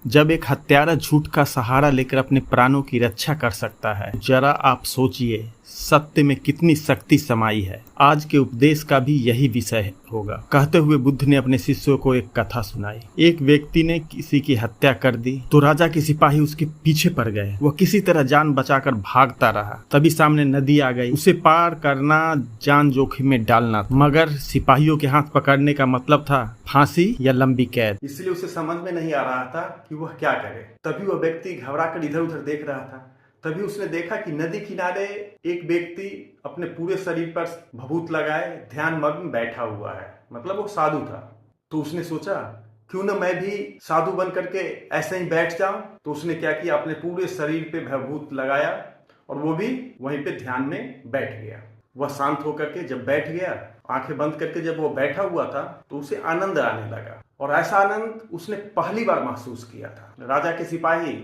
जब एक हत्यारा झूठ का सहारा लेकर अपने प्राणों की रक्षा कर सकता है, जरा आप सोचिए सत्य में कितनी शक्ति समाई है। आज के उपदेश का भी यही विषय होगा। कहते हुए बुद्ध ने अपने शिष्यों को एक कथा सुनाई। एक व्यक्ति ने किसी की हत्या कर दी तो राजा के सिपाही उसके पीछे पड़ गए। वह किसी तरह जान बचाकर भागता रहा। तभी सामने नदी आ गई। उसे पार करना जान जोखिम में डालना, मगर सिपाहियों के हाथ पकड़ने का मतलब था फांसी या लंबी कैद। इसलिए उसे समझ में नहीं आ रहा था कि वह क्या करे। तभी वह व्यक्ति घबराकर इधर उधर देख रहा था। तभी उसने देखा कि नदी किनारे एक व्यक्ति अपने पूरे शरीर पर भभूत लगाए ध्यान मग्न बैठा हुआ है, मतलब वो साधु था। तो उसने सोचा क्यों न मैं भी साधु बन करके ऐसे ही बैठ जाऊं। तो उसने क्या किया, अपने पूरे शरीर पे भभूत लगाया और वो भी वहीं पे ध्यान में बैठ गया। वह शांत होकर के जब बैठ गया, आंखें बंद करके जब वो बैठा हुआ था तो उसे आनंद आने लगा, और ऐसा आनंद उसने पहली बार महसूस किया था। राजा के सिपाही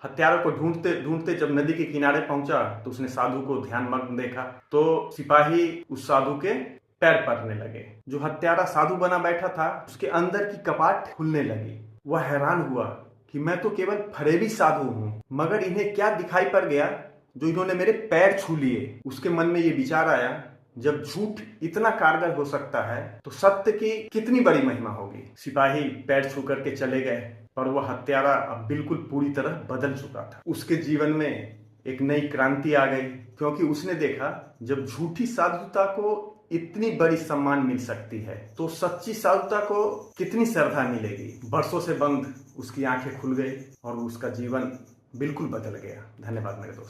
हत्यारों को ढूंढते ढूंढते जब नदी के किनारे पहुंचा तो उसने साधु को ध्यान मग्न देखा। तो सिपाही उस साधु के पैर पड़ने लगे। जो हत्यारा साधु बना बैठा था उसके अंदर की कपाट खुलने लगी। वह हैरान हुआ कि मैं तो केवल फरेबी साधु हूं, मगर इन्हें क्या दिखाई पड़ गया जो इन्होंने मेरे पैर छू लिए। उसके मन में ये विचार आया, जब झूठ इतना कारगर हो सकता है तो सत्य की कितनी बड़ी महिमा होगी। सिपाही पैर छू करके चले गए, पर वह हत्यारा अब बिल्कुल पूरी तरह बदल चुका था। उसके जीवन में एक नई क्रांति आ गई, क्योंकि उसने देखा जब झूठी साधुता को इतनी बड़ी सम्मान मिल सकती है तो सच्ची साधुता को कितनी श्रद्धा मिलेगी। बरसों से बंद उसकी आंखें खुल गई और उसका जीवन बिल्कुल बदल गया। धन्यवाद मेरे दोस्त।